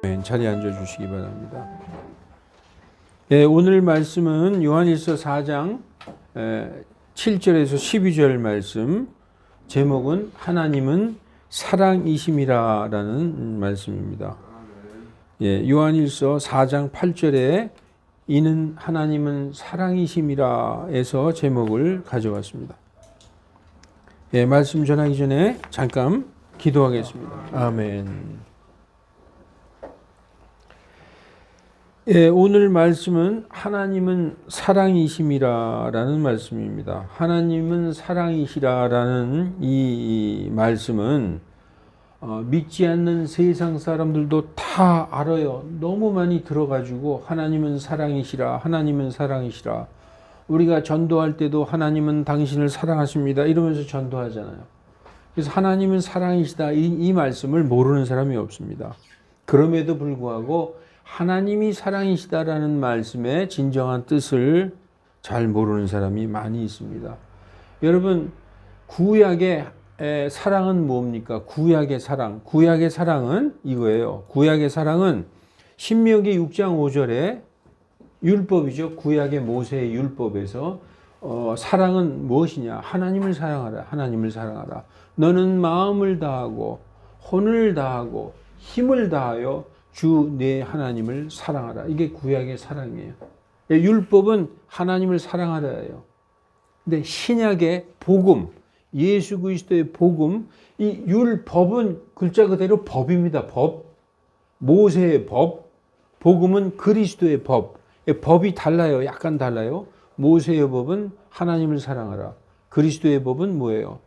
자리에 앉아 주시기 바랍니다. 오늘 말씀은 요한일서 4장 7절에서 12절 말씀, 제목은 하나님은 사랑이심이라라는 말씀입니다. 요한일서 4장 8절에 이는 하나님은 사랑이심이라에서 제목을 가져왔습니다. 말씀 전하기 전에 잠깐 기도하겠습니다. 아멘. 오늘 말씀은 하나님은 사랑이심이라라는 말씀입니다. 하나님은 사랑이시라라는 이 말씀은 믿지 않는 세상 사람들도 다 알아요. 너무 많이 들어가지고 하나님은 사랑이시라, 하나님은 사랑이시라. 우리가 전도할 때도 하나님은 당신을 사랑하십니다 이러면서 전도하잖아요. 그래서 하나님은 사랑이시다 이 말씀을 모르는 사람이 없습니다. 그럼에도 불구하고 하나님이 사랑이시다라는 말씀의 진정한 뜻을 잘 모르는 사람이 많이 있습니다. 여러분, 구약의 사랑은 뭡니까? 구약의 사랑. 구약의 사랑은 이거예요. 구약의 사랑은 신명기 6장 5절에 율법이죠. 구약의 모세의 율법에서 사랑은 무엇이냐? 하나님을 사랑하라. 하나님을 사랑하라. 너는 마음을 다하고 혼을 다하고 힘을 다하여 주 내 하나님을 사랑하라. 이게 구약의 사랑이에요. 율법은 하나님을 사랑하라예요. 근데 신약의 복음, 예수 그리스도의 복음, 이 율법은 글자 그대로 법입니다. 법. 모세의 법, 복음은 그리스도의 법. 법이 달라요. 약간 달라요. 모세의 법은 하나님을 사랑하라. 그리스도의 법은 뭐예요?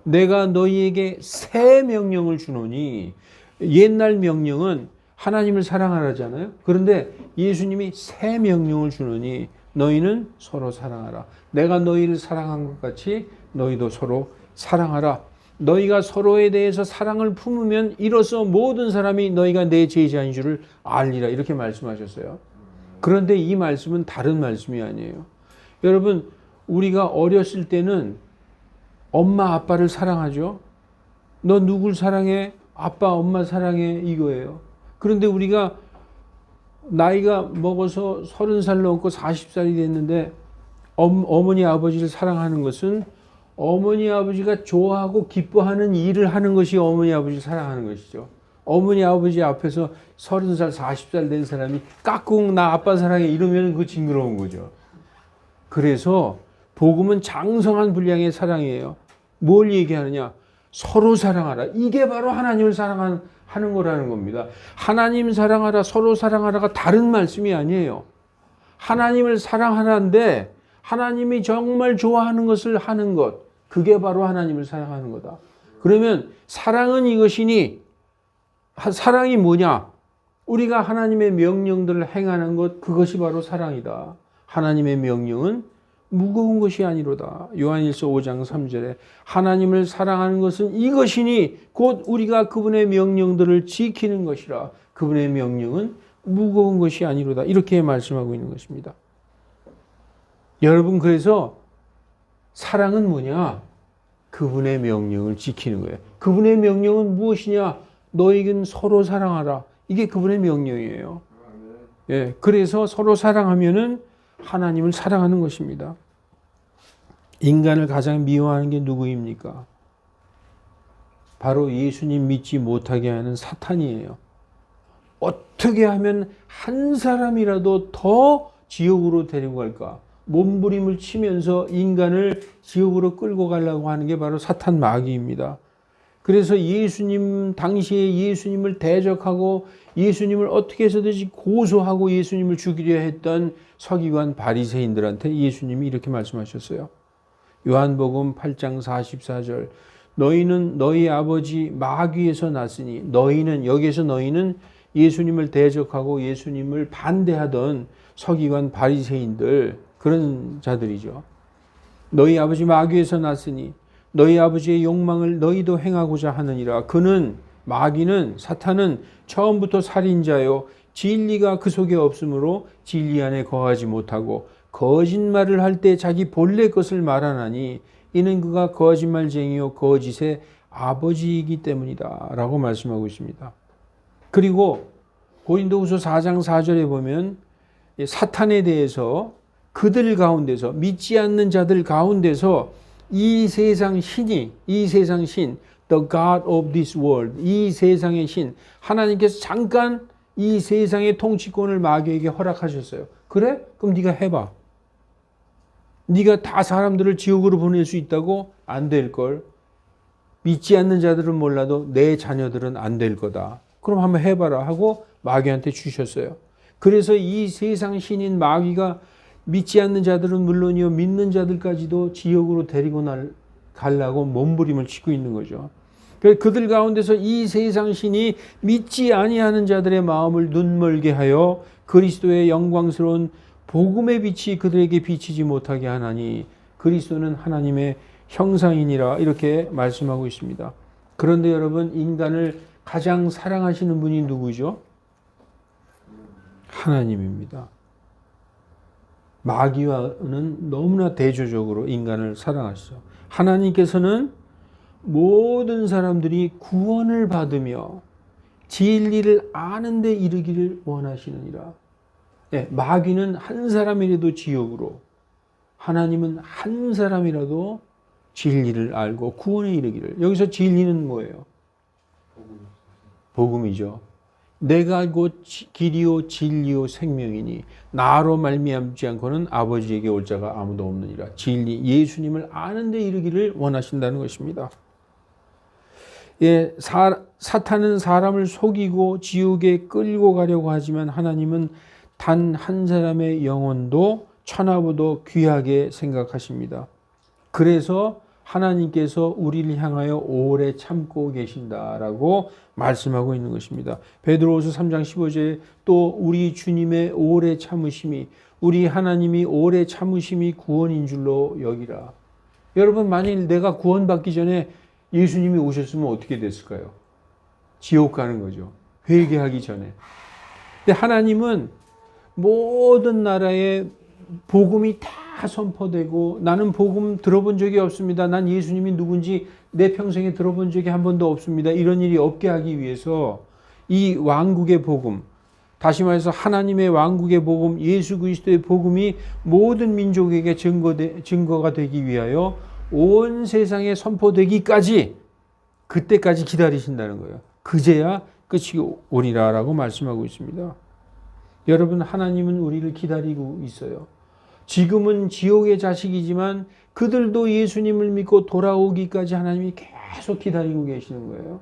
내가 너희에게 새 명령을 주노니, 옛날 명령은 하나님을 사랑하라잖아요. 그런데 예수님이 새 명령을 주노니 너희는 서로 사랑하라. 내가 너희를 사랑한 것 같이 너희도 서로 사랑하라. 너희가 서로에 대해서 사랑을 품으면 이로써 모든 사람이 너희가 내 제자인 줄을 알리라. 이렇게 말씀하셨어요. 그런데 이 말씀은 다른 말씀이 아니에요. 여러분, 우리가 어렸을 때는 엄마 아빠를 사랑하죠. 너 누굴 사랑해? 아빠 엄마 사랑해. 이거예요. 그런데 우리가 나이가 먹어서 30살 넘고 40살이 됐는데 어머니 아버지를 사랑하는 것은 어머니 아버지가 좋아하고 기뻐하는 일을 하는 것이 어머니 아버지를 사랑하는 것이죠. 어머니 아버지 앞에서 30살 40살 된 사람이 까꿍 나 아빠 사랑해 이러면 그거 징그러운 거죠. 그래서 복음은 장성한 분량의 사랑이에요. 뭘 얘기하느냐? 서로 사랑하라. 이게 바로 하나님을 사랑하는 거라는 겁니다. 하나님 사랑하라, 서로 사랑하라가 다른 말씀이 아니에요. 하나님을 사랑하라인데 하나님이 정말 좋아하는 것을 하는 것, 그게 바로 하나님을 사랑하는 거다. 그러면 사랑은 이것이니, 사랑이 뭐냐? 우리가 하나님의 명령들을 행하는 것, 그것이 바로 사랑이다. 하나님의 명령은 무거운 것이 아니로다. 요한일서 5장 3절에 하나님을 사랑하는 것은 이것이니 곧 우리가 그분의 명령들을 지키는 것이라. 그분의 명령은 무거운 것이 아니로다. 이렇게 말씀하고 있는 것입니다. 여러분, 그래서 사랑은 뭐냐? 그분의 명령을 지키는 거예요. 그분의 명령은 무엇이냐? 너희는 서로 사랑하라. 이게 그분의 명령이에요. 그래서 서로 사랑하면은 하나님을 사랑하는 것입니다. 인간을 가장 미워하는 게 누구입니까? 바로 예수님 믿지 못하게 하는 사탄이에요. 어떻게 하면 한 사람이라도 더 지옥으로 데리고 갈까? 몸부림을 치면서 인간을 지옥으로 끌고 가려고 하는 게 바로 사탄 마귀입니다. 그래서 예수님, 당시에 예수님을 대적하고 예수님을 어떻게 해서든지 고소하고 예수님을 죽이려 했던 서기관 바리새인들한테 예수님이 이렇게 말씀하셨어요. 요한복음 8장 44절 너희는 너희 아버지 마귀에서 났으니, 너희는, 여기에서 너희는 예수님을 대적하고 예수님을 반대하던 서기관 바리새인들, 그런 자들이죠. 너희 아버지 마귀에서 났으니 너희 아버지의 욕망을 너희도 행하고자 하느니라. 그는, 마귀는, 사탄은 처음부터 살인자요 진리가 그 속에 없으므로 진리 안에 거하지 못하고 거짓말을 할 때 자기 본래 것을 말하나니 이는 그가 거짓말쟁이요 거짓의 아버지이기 때문이다 라고 말씀하고 있습니다. 그리고 고린도후서 4장 4절에 보면 사탄에 대해서 그들 가운데서 믿지 않는 자들 가운데서 이 세상 신, the God of this world, 이 세상의 신, 하나님께서 잠깐 이 세상의 통치권을 마귀에게 허락하셨어요. 그래? 그럼 네가 해봐. 네가 다 사람들을 지옥으로 보낼 수 있다고? 안 될 걸. 믿지 않는 자들은 몰라도 내 자녀들은 안 될 거다. 그럼 한번 해봐라 하고 마귀한테 주셨어요. 그래서 이 세상 신인 마귀가 믿지 않는 자들은 물론이요 믿는 자들까지도 지옥으로 데리고 가려고 몸부림을 치고 있는 거죠. 그들 가운데서 이 세상 신이 믿지 아니하는 자들의 마음을 눈멀게 하여 그리스도의 영광스러운 복음의 빛이 그들에게 비치지 못하게 하나니 그리스도는 하나님의 형상이니라 이렇게 말씀하고 있습니다. 그런데 여러분 인간을 가장 사랑하시는 분이 누구죠? 하나님입니다. 마귀와는 너무나 대조적으로 인간을 사랑하시죠. 하나님께서는 모든 사람들이 구원을 받으며 진리를 아는 데 이르기를 원하시느니라. 네, 마귀는 한 사람이라도 지옥으로, 하나님은 한 사람이라도 진리를 알고 구원에 이르기를. 여기서 진리는 뭐예요? 복음이죠. 내가 곧 길이요 진리요 생명이니 나로 말미암지 않고는 아버지에게 올 자가 아무도 없느니라. 진리 예수님을 아는 데 이르기를 원하신다는 것입니다. 예, 사탄은 사람을 속이고 지옥에 끌고 가려고 하지만 하나님은 단 한 사람의 영혼도 천하보다 귀하게 생각하십니다. 그래서 하나님께서 우리를 향하여 오래 참고 계신다라고 말씀하고 있는 것입니다. 베드로후서 3장 15절에 또 우리 주님의 오래 참으심이, 우리 하나님이 오래 참으심이 구원인 줄로 여기라. 여러분 만일 내가 구원받기 전에 예수님이 오셨으면 어떻게 됐을까요? 지옥 가는 거죠. 회개하기 전에. 근데 하나님은 모든 나라에 복음이 다 선포되고 나는 복음 들어본 적이 없습니다. 난 예수님이 누군지 내 평생에 들어본 적이 한 번도 없습니다. 이런 일이 없게 하기 위해서 이 왕국의 복음, 다시 말해서 하나님의 왕국의 복음, 예수 그리스도의 복음이 모든 민족에게 증거가 되기 위하여 온 세상에 선포되기까지 그때까지 기다리신다는 거예요. 그제야 끝이 오리라라고 말씀하고 있습니다. 여러분 하나님은 우리를 기다리고 있어요. 지금은 지옥의 자식이지만 그들도 예수님을 믿고 돌아오기까지 하나님이 계속 기다리고 계시는 거예요.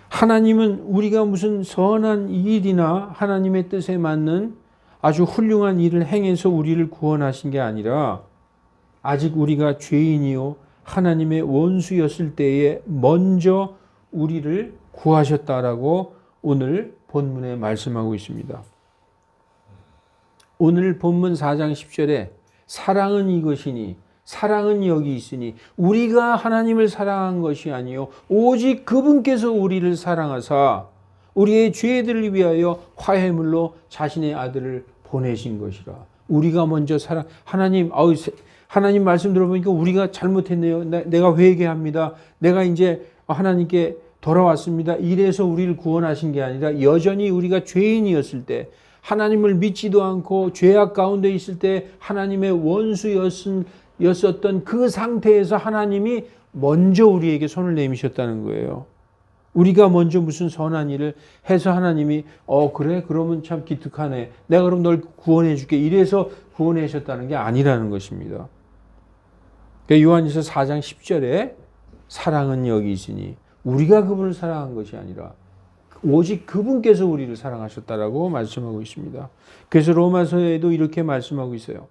하나님은 우리가 무슨 선한 일이나 하나님의 뜻에 맞는 아주 훌륭한 일을 행해서 우리를 구원하신 게 아니라 아직 우리가 죄인이요 하나님의 원수였을 때에 먼저 우리를 구하셨다라고 오늘 본문에 말씀하고 있습니다. 오늘 본문 4장 10절에 사랑은 이것이니 사랑은 여기 있으니 우리가 하나님을 사랑한 것이 아니요 오직 그분께서 우리를 사랑하사 우리의 죄들을 위하여 화해물로 자신의 아들을 보내신 것이라. 우리가 먼저 하나님 말씀 들어보니까 우리가 잘못했네요. 내가 회개합니다. 내가 이제 하나님께 돌아왔습니다. 이래서 우리를 구원하신 게 아니라 여전히 우리가 죄인이었을 때 하나님을 믿지도 않고 죄악 가운데 있을 때 하나님의 원수였었던 그 상태에서 하나님이 먼저 우리에게 손을 내미셨다는 거예요. 우리가 먼저 무슨 선한 일을 해서 하나님이 그래? 그러면 참 기특하네. 내가 그럼 널 구원해 줄게. 이래서 구원해 주셨다는 게 아니라는 것입니다. 그러니까 요한일서 4장 10절에 사랑은 여기 있으니 우리가 그분을 사랑한 것이 아니라 오직 그분께서 우리를 사랑하셨다라고 말씀하고 있습니다. 그래서 로마서에도 이렇게 말씀하고 있어요.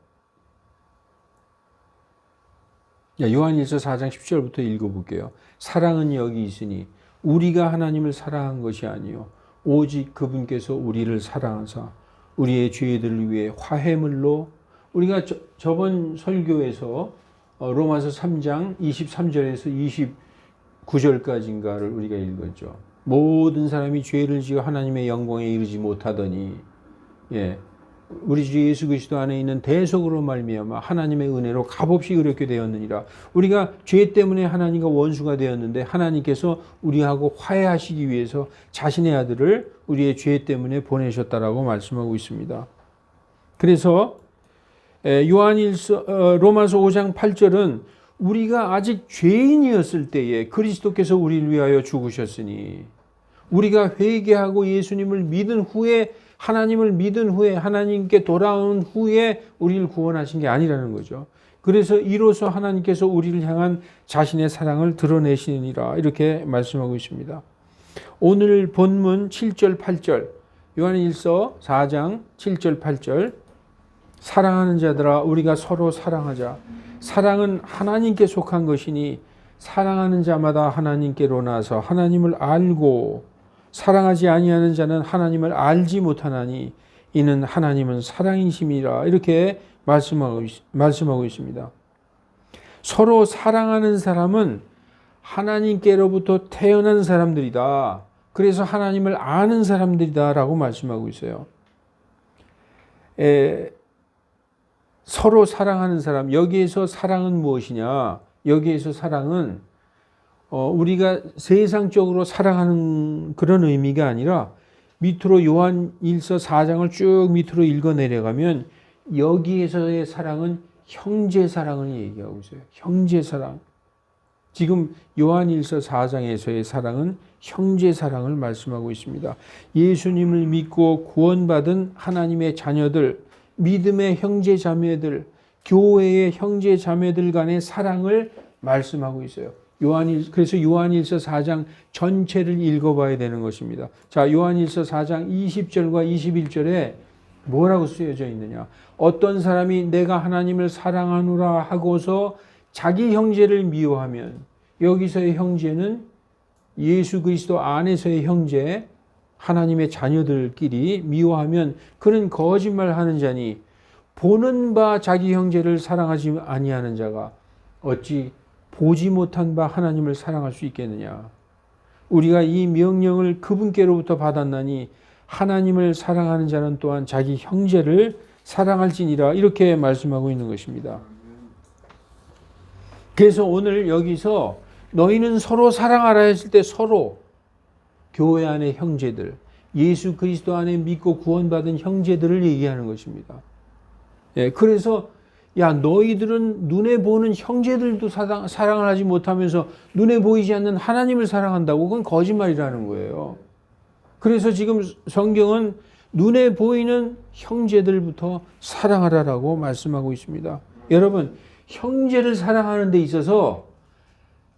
요한일서 4장 10절부터 읽어볼게요. 사랑은 여기 있으니 우리가 하나님을 사랑한 것이 아니요 오직 그분께서 우리를 사랑하사 우리의 죄들을 위해 화해물로 우리가 저번 설교에서 로마서 3장 23절에서 29절까지인가를 우리가 읽었죠. 모든 사람이 죄를 지어 하나님의 영광에 이르지 못하더니 우리 주 예수 그리스도 안에 있는 대속으로 말미암아 하나님의 은혜로 값없이 의롭게 되었느니라. 우리가 죄 때문에 하나님과 원수가 되었는데 하나님께서 우리하고 화해하시기 위해서 자신의 아들을 우리의 죄 때문에 보내셨다라고 말씀하고 있습니다. 그래서 로마서 5장 8절은 우리가 아직 죄인이었을 때에 그리스도께서 우리를 위하여 죽으셨으니, 우리가 회개하고 예수님을 믿은 후에, 하나님을 믿은 후에, 하나님께 돌아온 후에 우리를 구원하신 게 아니라는 거죠. 그래서 이로써 하나님께서 우리를 향한 자신의 사랑을 드러내시느니라, 이렇게 말씀하고 있습니다. 오늘 본문 7절 8절, 요한일서 4장 7절 8절, 사랑하는 자들아 우리가 서로 사랑하자. 사랑은 하나님께 속한 것이니 사랑하는 자마다 하나님께로 나서 하나님을 알고, 사랑하지 아니하는 자는 하나님을 알지 못하나니 이는 하나님은 사랑이심이라, 이렇게 말씀하고 있습니다. 서로 사랑하는 사람은 하나님께로부터 태어난 사람들이다. 그래서 하나님을 아는 사람들이다 라고 말씀하고 있어요. 서로 사랑하는 사람, 여기에서 사랑은 무엇이냐? 여기에서 사랑은 우리가 세상적으로 사랑하는 그런 의미가 아니라, 밑으로 요한일서 4장을 쭉 밑으로 읽어 내려가면 여기에서의 사랑은 형제 사랑을 얘기하고 있어요. 형제 사랑. 지금 요한일서 4장에서의 사랑은 형제 사랑을 말씀하고 있습니다. 예수님을 믿고 구원받은 하나님의 자녀들, 믿음의 형제 자매들, 교회의 형제 자매들 간의 사랑을 말씀하고 있어요. 그래서 요한일서 4장 전체를 읽어봐야 되는 것입니다. 자, 요한일서 4장 20절과 21절에 뭐라고 쓰여져 있느냐? 어떤 사람이 내가 하나님을 사랑하노라 하고서 자기 형제를 미워하면, 여기서의 형제는 예수 그리스도 안에서의 형제, 하나님의 자녀들끼리 미워하면 그는 거짓말하는 자니 보는 바 자기 형제를 사랑하지 아니하는 자가 어찌 보지 못한 바 하나님을 사랑할 수 있겠느냐. 우리가 이 명령을 그분께로부터 받았나니 하나님을 사랑하는 자는 또한 자기 형제를 사랑할지니라, 이렇게 말씀하고 있는 것입니다. 그래서 오늘 여기서 너희는 서로 사랑하라 했을 때, 서로 교회 안의 형제들, 예수 그리스도 안에 믿고 구원받은 형제들을 얘기하는 것입니다. 그래서 너희들은 눈에 보는 형제들도 사랑을 하지 못하면서 눈에 보이지 않는 하나님을 사랑한다고? 그건 거짓말이라는 거예요. 그래서 지금 성경은 눈에 보이는 형제들부터 사랑하라라고 말씀하고 있습니다. 여러분, 형제를 사랑하는 데 있어서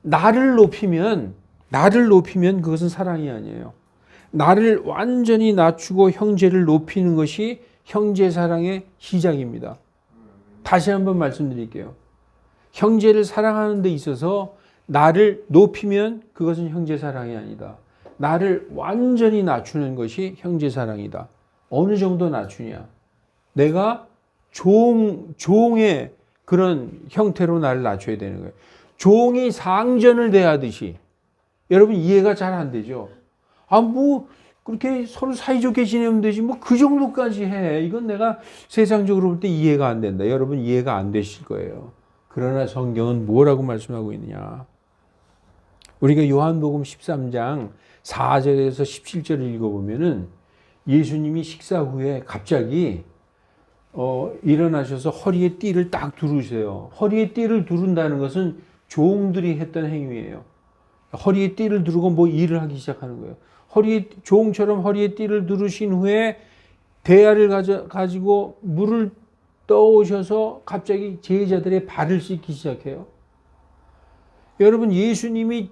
나를 높이면 그것은 사랑이 아니에요. 나를 완전히 낮추고 형제를 높이는 것이 형제 사랑의 시작입니다. 다시 한번 말씀드릴게요. 형제를 사랑하는 데 있어서 나를 높이면 그것은 형제 사랑이 아니다. 나를 완전히 낮추는 것이 형제 사랑이다. 어느 정도 낮추냐? 내가 종의 그런 형태로 나를 낮춰야 되는 거예요. 종이 상전을 대하듯이. 여러분, 이해가 잘 안 되죠? 그렇게 서로 사이좋게 지내면 되지, 그 정도까지 해. 이건 내가 세상적으로 볼 때 이해가 안 된다. 여러분, 이해가 안 되실 거예요. 그러나 성경은 뭐라고 말씀하고 있느냐? 우리가 요한복음 13장 4절에서 17절을 읽어보면은 예수님이 식사 후에 갑자기 일어나셔서 허리에 띠를 딱 두르세요. 허리에 띠를 두른다는 것은 종들이 했던 행위예요. 허리에 띠를 두르고 일을 하기 시작하는 거예요. 종처럼 허리에 띠를 두르신 후에 대야를 가지고 물을 떠오셔서 갑자기 제자들의 발을 씻기 시작해요. 여러분, 예수님이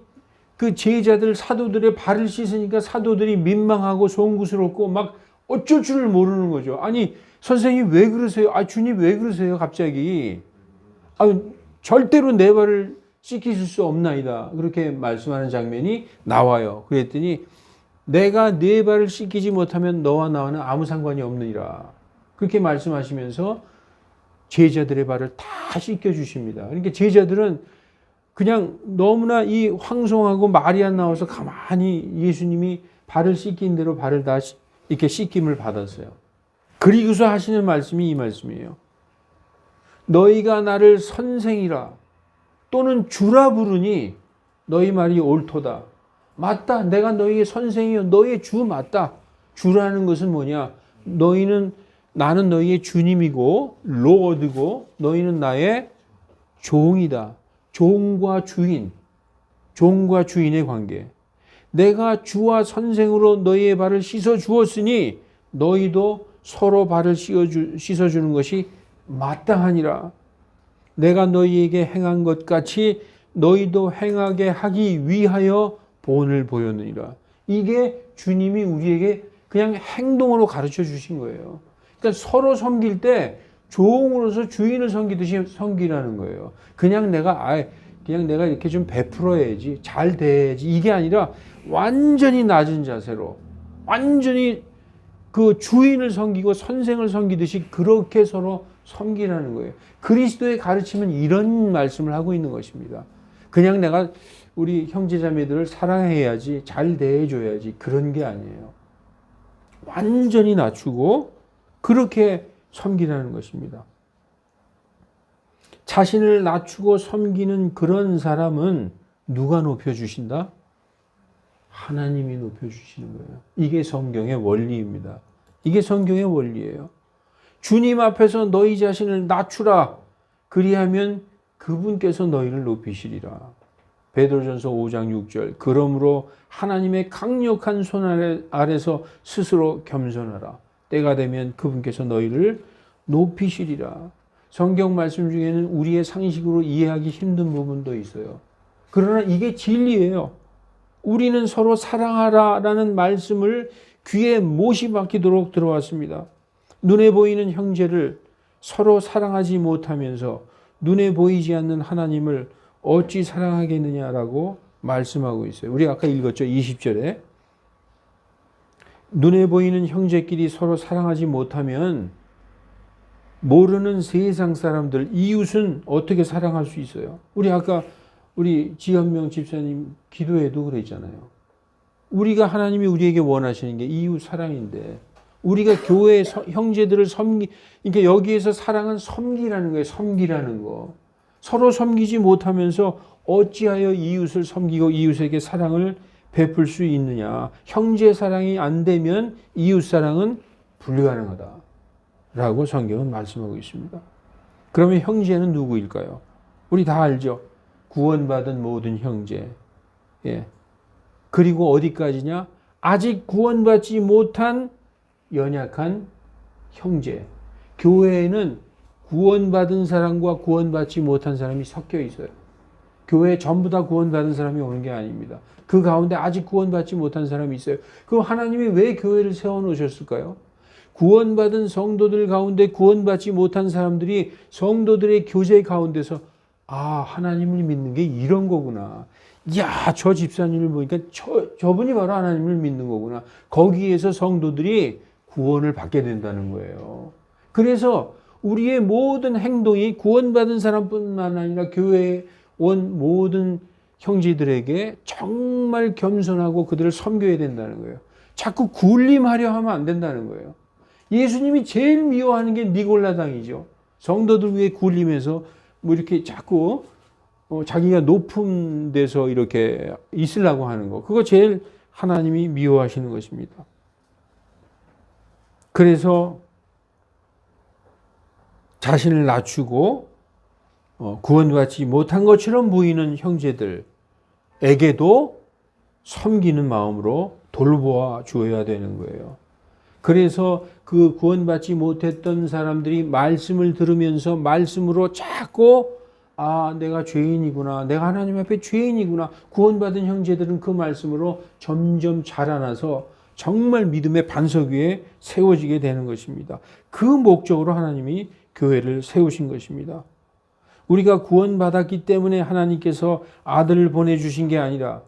그 제자들, 사도들의 발을 씻으니까 사도들이 민망하고 송구스럽고 막 어쩔 줄을 모르는 거죠. 아니, 선생님 왜 그러세요? 주님 왜 그러세요? 갑자기. 절대로 내 발을 씻기실 수 없나이다. 그렇게 말씀하는 장면이 나와요. 그랬더니 내가 네 발을 씻기지 못하면 너와 나와는 아무 상관이 없느니라. 그렇게 말씀하시면서 제자들의 발을 다 씻겨주십니다. 그러니까 제자들은 그냥 너무나 이 황송하고 말이 안 나와서 가만히 예수님이 발을 씻긴 대로 발을 다 이렇게 씻김을 받았어요. 그리고서 하시는 말씀이 이 말씀이에요. 너희가 나를 선생이라 또는 주라 부르니 너희 말이 옳도다. 맞다. 내가 너희의 선생이요. 너희의 주 맞다. 주라는 것은 뭐냐? 나는 너희의 주님이고 로드고 너희는 나의 종이다. 종과 주인의 관계. 내가 주와 선생으로 너희의 발을 씻어 주었으니 너희도 서로 발을 씻어주는 것이 마땅하니라. 내가 너희에게 행한 것 같이 너희도 행하게 하기 위하여 본을 보였느니라. 이게 주님이 우리에게 그냥 행동으로 가르쳐 주신 거예요. 그러니까 서로 섬길 때 종으로서 주인을 섬기듯이 섬기라는 거예요. 그냥 내가 이렇게 좀 베풀어야지, 잘 대해야지, 이게 아니라 완전히 낮은 자세로, 완전히 그 주인을 섬기고 선생을 섬기듯이 그렇게 서로 섬기라는 거예요. 그리스도의 가르침은 이런 말씀을 하고 있는 것입니다. 그냥 내가 우리 형제자매들을 사랑해야지, 잘 대해줘야지, 그런 게 아니에요. 완전히 낮추고 그렇게 섬기라는 것입니다. 자신을 낮추고 섬기는 그런 사람은 누가 높여주신다? 하나님이 높여주시는 거예요. 이게 성경의 원리입니다. 이게 성경의 원리예요. 주님 앞에서 너희 자신을 낮추라. 그리하면 그분께서 너희를 높이시리라. 베드로전서 5장 6절. 그러므로 하나님의 강력한 손 아래서 스스로 겸손하라. 때가 되면 그분께서 너희를 높이시리라. 성경 말씀 중에는 우리의 상식으로 이해하기 힘든 부분도 있어요. 그러나 이게 진리예요. 우리는 서로 사랑하라라는 말씀을 귀에 못이 박히도록 들어왔습니다. 눈에 보이는 형제를 서로 사랑하지 못하면서 눈에 보이지 않는 하나님을 어찌 사랑하겠느냐라고 말씀하고 있어요. 우리 아까 읽었죠. 20절에. 눈에 보이는 형제끼리 서로 사랑하지 못하면 모르는 세상 사람들, 이웃은 어떻게 사랑할 수 있어요? 우리 지현명 집사님 기도에도 그랬잖아요. 우리가 하나님이 우리에게 원하시는 게 이웃 사랑인데 우리가 교회 형제들을 그러니까 여기에서 사랑은 섬기라는 거예요. 섬기라는 거. 서로 섬기지 못하면서 어찌하여 이웃을 섬기고 이웃에게 사랑을 베풀 수 있느냐. 형제 사랑이 안 되면 이웃 사랑은 불가능하다. 라고 성경은 말씀하고 있습니다. 그러면 형제는 누구일까요? 우리 다 알죠. 구원받은 모든 형제. 예. 그리고 어디까지냐? 아직 구원받지 못한 연약한 형제. 교회에는 구원받은 사람과 구원받지 못한 사람이 섞여 있어요. 교회에 전부 다 구원받은 사람이 오는 게 아닙니다. 그 가운데 아직 구원받지 못한 사람이 있어요. 그럼 하나님이 왜 교회를 세워놓으셨을까요? 구원받은 성도들 가운데 구원받지 못한 사람들이 성도들의 교제 가운데서 하나님을 믿는 게 이런 거구나. 야, 저 집사님을 보니까 저분이 바로 하나님을 믿는 거구나. 거기에서 성도들이 구원을 받게 된다는 거예요. 그래서 우리의 모든 행동이 구원받은 사람뿐만 아니라 교회에 온 모든 형제들에게 정말 겸손하고 그들을 섬겨야 된다는 거예요. 자꾸 굴림하려 하면 안 된다는 거예요. 예수님이 제일 미워하는 게 니골라당이죠. 성도들 위해 굴림해서 이렇게 자꾸 자기가 높은 데서 이렇게 있으려고 하는 거. 그거 제일 하나님이 미워하시는 것입니다. 그래서 자신을 낮추고 구원받지 못한 것처럼 보이는 형제들에게도 섬기는 마음으로 돌보아 주어야 되는 거예요. 그래서 그 구원받지 못했던 사람들이 말씀을 들으면서 말씀으로 자꾸 내가 죄인이구나. 내가 하나님 앞에 죄인이구나. 구원받은 형제들은 그 말씀으로 점점 자라나서 정말 믿음의 반석 위에 세워지게 되는 것입니다. 그 목적으로 하나님이 교회를 세우신 것입니다. 우리가 구원받았기 때문에 하나님께서 아들을 보내주신 게 아니라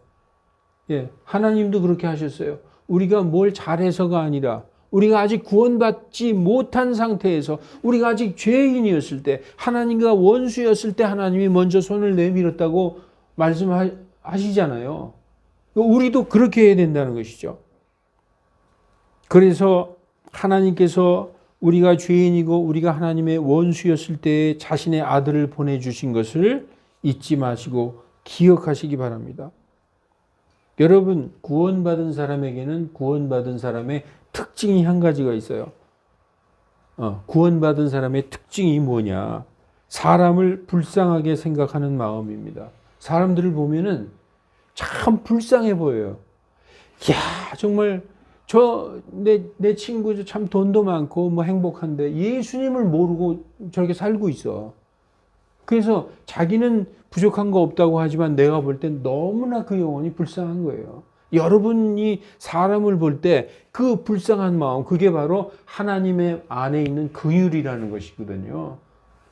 하나님도 그렇게 하셨어요. 우리가 뭘 잘해서가 아니라 우리가 아직 구원받지 못한 상태에서 우리가 아직 죄인이었을 때 하나님과 원수였을 때 하나님이 먼저 손을 내밀었다고 말씀하시잖아요. 우리도 그렇게 해야 된다는 것이죠. 그래서 하나님께서 우리가 죄인이고 우리가 하나님의 원수였을 때 자신의 아들을 보내주신 것을 잊지 마시고 기억하시기 바랍니다. 여러분, 구원받은 사람에게는 구원받은 사람의 특징이 한 가지가 있어요. 구원받은 사람의 특징이 뭐냐? 사람을 불쌍하게 생각하는 마음입니다. 사람들을 보면은 참 불쌍해 보여요. 야, 정말 내 친구 참 돈도 많고 뭐 행복한데 예수님을 모르고 저렇게 살고 있어. 그래서 자기는 부족한 거 없다고 하지만 내가 볼 땐 너무나 그 영혼이 불쌍한 거예요. 여러분이 사람을 볼 때 그 불쌍한 마음, 그게 바로 하나님의 안에 있는 긍휼이라는 것이거든요.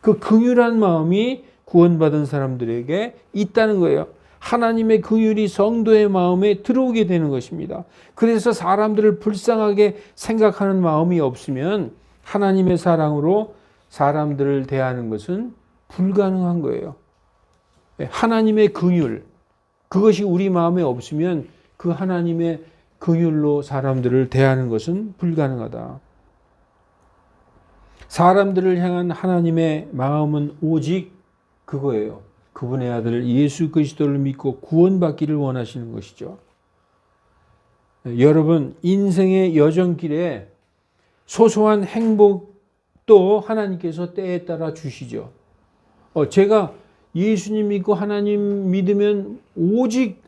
그 긍휼한 마음이 구원받은 사람들에게 있다는 거예요. 하나님의 긍휼이 성도의 마음에 들어오게 되는 것입니다. 그래서 사람들을 불쌍하게 생각하는 마음이 없으면 하나님의 사랑으로 사람들을 대하는 것은 불가능한 거예요. 하나님의 긍휼, 그것이 우리 마음에 없으면 그 하나님의 긍휼로 사람들을 대하는 것은 불가능하다. 사람들을 향한 하나님의 마음은 오직 그거예요. 그분의 아들 예수 그리스도를 믿고 구원받기를 원하시는 것이죠. 여러분, 인생의 여정길에 소소한 행복도 하나님께서 때에 따라 주시죠. 제가 예수님 믿고 하나님 믿으면 오직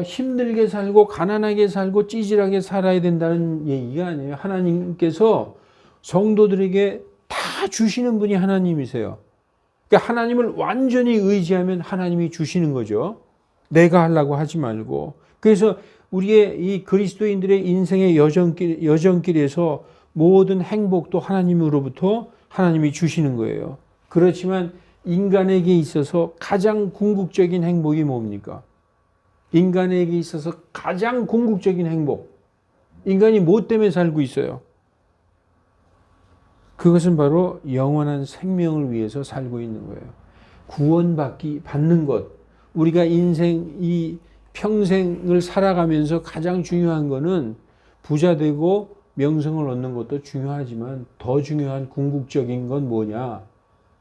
힘들게 살고 가난하게 살고 찌질하게 살아야 된다는 얘기가 아니에요. 하나님께서 성도들에게 다 주시는 분이 하나님이세요. 그러니까 하나님을 완전히 의지하면 하나님이 주시는 거죠. 내가 하려고 하지 말고. 그래서 우리의 이 그리스도인들의 인생의 여정길에서 모든 행복도 하나님으로부터 하나님이 주시는 거예요. 그렇지만 인간에게 있어서 가장 궁극적인 행복이 뭡니까? 인간에게 있어서 가장 궁극적인 행복. 인간이 뭐 때문에 살고 있어요? 그것은 바로 영원한 생명을 위해서 살고 있는 거예요. 받는 것. 우리가 이 평생을 살아가면서 가장 중요한 거는 부자 되고 명성을 얻는 것도 중요하지만 더 중요한 궁극적인 건 뭐냐?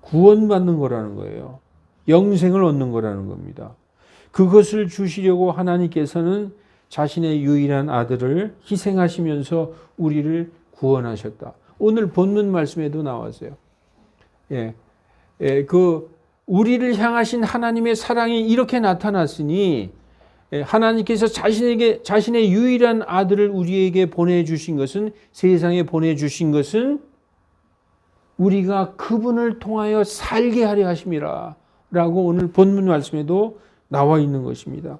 구원받는 거라는 거예요. 영생을 얻는 거라는 겁니다. 그것을 주시려고 하나님께서는 자신의 유일한 아들을 희생하시면서 우리를 구원하셨다. 오늘 본문 말씀에도 나왔어요. 우리를 향하신 하나님의 사랑이 이렇게 나타났으니 하나님께서 자신의 유일한 아들을 우리에게 보내주신 것은 세상에 보내주신 것은 우리가 그분을 통하여 살게 하려 하심이라 라고 오늘 본문 말씀에도 나와 있는 것입니다.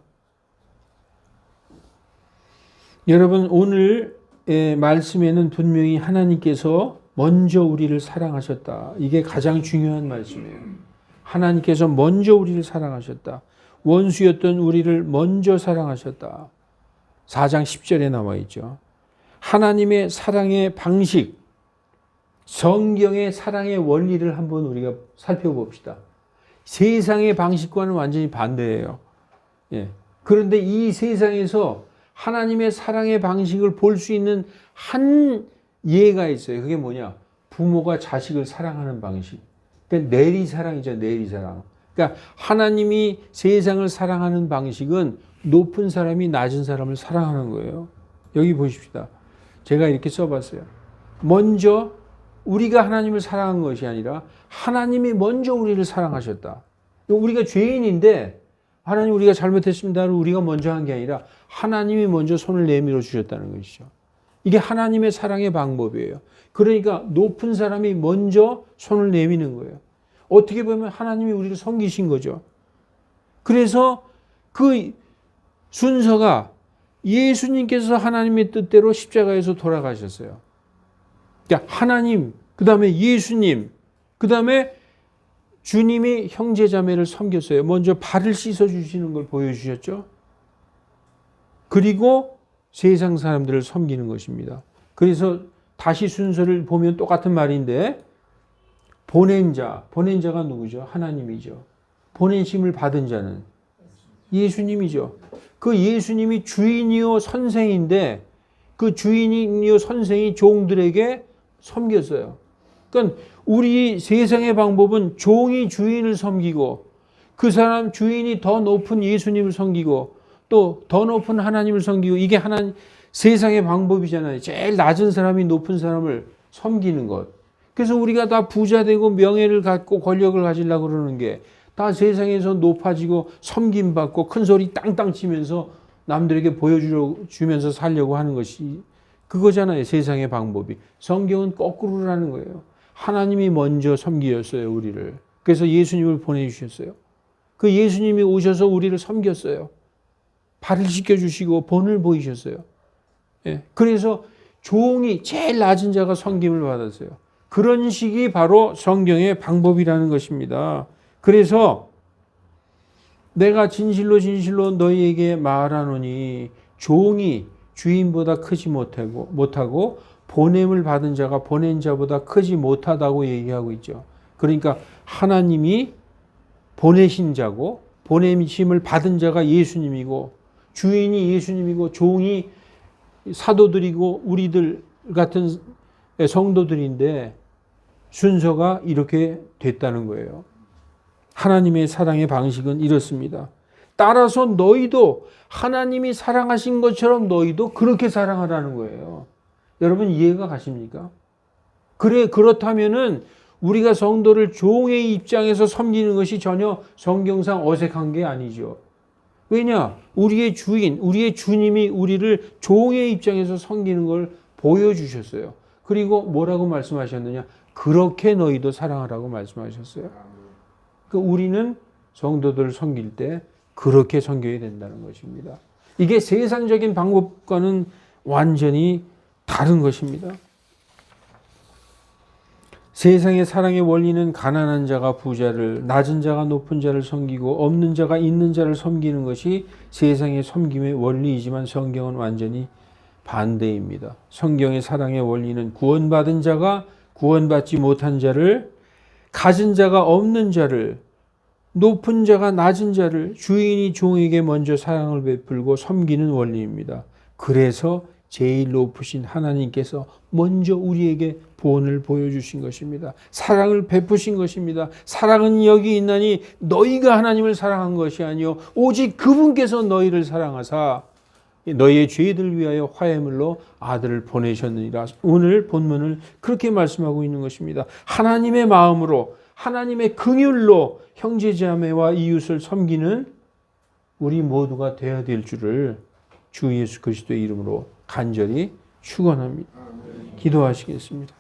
여러분, 오늘 말씀에는 분명히 하나님께서 먼저 우리를 사랑하셨다. 이게 가장 중요한 말씀이에요. 하나님께서 먼저 우리를 사랑하셨다. 원수였던 우리를 먼저 사랑하셨다. 4장 10절에 나와 있죠. 하나님의 사랑의 방식, 성경의 사랑의 원리를 한번 우리가 살펴봅시다. 세상의 방식과는 완전히 반대예요. 그런데 이 세상에서 하나님의 사랑의 방식을 볼 수 있는 한 예가 있어요. 그게 뭐냐? 부모가 자식을 사랑하는 방식. 그러니까 내리사랑이죠. 내리사랑. 그러니까 하나님이 세상을 사랑하는 방식은 높은 사람이 낮은 사람을 사랑하는 거예요. 여기 보십시다. 제가 이렇게 써봤어요. 먼저 우리가 하나님을 사랑한 것이 아니라 하나님이 먼저 우리를 사랑하셨다. 우리가 죄인인데 하나님 우리가 잘못했습니다를 우리가 먼저 한 게 아니라 하나님이 먼저 손을 내밀어 주셨다는 것이죠. 이게 하나님의 사랑의 방법이에요. 그러니까 높은 사람이 먼저 손을 내미는 거예요. 어떻게 보면 하나님이 우리를 섬기신 거죠. 그래서 그 순서가 예수님께서 하나님의 뜻대로 십자가에서 돌아가셨어요. 그러니까 하나님, 그 다음에 예수님, 그 다음에 주님이 형제자매를 섬겼어요. 먼저 발을 씻어주시는 걸 보여주셨죠. 그리고 세상 사람들을 섬기는 것입니다. 그래서 다시 순서를 보면 똑같은 말인데 보낸 자가 누구죠? 하나님이죠. 보내심을 받은 자는 예수님이죠. 그 예수님이 주인이요 선생인데 그 주인이요 선생이 종들에게 섬겼어요. 그러니까 우리 세상의 방법은 종이 주인을 섬기고 그 사람 주인이 더 높은 예수님을 섬기고 또 더 높은 하나님을 섬기고 이게 세상의 방법이잖아요. 제일 낮은 사람이 높은 사람을 섬기는 것. 그래서 우리가 다 부자 되고 명예를 갖고 권력을 가지려고 그러는 게 다 세상에서 높아지고 섬김받고 큰 소리 땅땅 치면서 남들에게 보여주면서 살려고 하는 것이 그거잖아요. 세상의 방법이. 성경은 거꾸로라는 거예요. 하나님이 먼저 섬기셨어요. 우리를. 그래서 예수님을 보내주셨어요. 그 예수님이 오셔서 우리를 섬겼어요. 발을 씻겨주시고 본을 보이셨어요. 예. 그래서 종이 제일 낮은 자가 섬김을 받았어요. 그런 식이 바로 성경의 방법이라는 것입니다. 그래서 내가 진실로 진실로 너희에게 말하노니 종이 주인보다 크지 못하고 보냄을 받은 자가 보낸 자보다 크지 못하다고 얘기하고 있죠. 그러니까 하나님이 보내신 자고 보냄심을 받은 자가 예수님이고 주인이 예수님이고 종이 사도들이고 우리들 같은 성도들인데 순서가 이렇게 됐다는 거예요. 하나님의 사랑의 방식은 이렇습니다. 따라서 너희도 하나님이 사랑하신 것처럼 너희도 그렇게 사랑하라는 거예요. 여러분 이해가 가십니까? 그렇다면은 우리가 성도를 종의 입장에서 섬기는 것이 전혀 성경상 어색한 게 아니죠. 왜냐? 우리의 주인, 우리의 주님이 우리를 종의 입장에서 섬기는 걸 보여주셨어요. 그리고 뭐라고 말씀하셨느냐? 그렇게 너희도 사랑하라고 말씀하셨어요. 우리는 성도들을 섬길 때 그렇게 섬겨야 된다는 것입니다. 이게 세상적인 방법과는 완전히 다른 것입니다. 세상의 사랑의 원리는 가난한 자가 부자를, 낮은 자가 높은 자를 섬기고 없는 자가 있는 자를 섬기는 것이 세상의 섬김의 원리이지만 성경은 완전히 반대입니다. 성경의 사랑의 원리는 구원받은 자가 구원받지 못한 자를, 가진 자가 없는 자를, 높은 자가 낮은 자를, 주인이 종에게 먼저 사랑을 베풀고 섬기는 원리입니다. 그래서 제일 높으신 하나님께서 먼저 우리에게 본을 보여주신 것입니다. 사랑을 베푸신 것입니다. 사랑은 여기 있나니 너희가 하나님을 사랑한 것이 아니요 오직 그분께서 너희를 사랑하사 너희의 죄들 위하여 화해물로 아들을 보내셨느니라. 오늘 본문을 그렇게 말씀하고 있는 것입니다. 하나님의 마음으로 하나님의 긍휼로 형제자매와 이웃을 섬기는 우리 모두가 되어야 될 줄을 주 예수 그리스도의 이름으로 간절히 축원합니다. 기도하시겠습니다.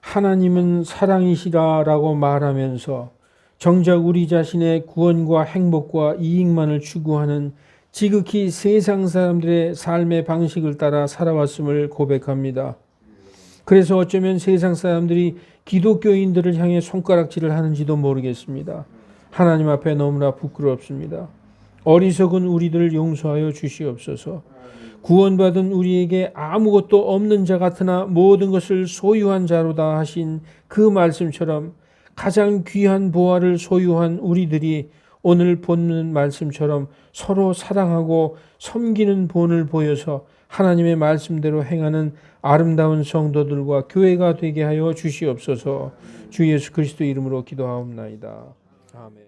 하나님은 사랑이시라라고 말하면서 정작 우리 자신의 구원과 행복과 이익만을 추구하는 지극히 세상 사람들의 삶의 방식을 따라 살아왔음을 고백합니다. 그래서 어쩌면 세상 사람들이 기독교인들을 향해 손가락질을 하는지도 모르겠습니다. 하나님 앞에 너무나 부끄럽습니다. 어리석은 우리들을 용서하여 주시옵소서. 구원받은 우리에게 아무것도 없는 자 같으나 모든 것을 소유한 자로다 하신 그 말씀처럼 가장 귀한 보화를 소유한 우리들이 오늘 본문 말씀처럼 서로 사랑하고 섬기는 본을 보여서 하나님의 말씀대로 행하는 아름다운 성도들과 교회가 되게 하여 주시옵소서. 주 예수 그리스도 이름으로 기도하옵나이다. 아멘.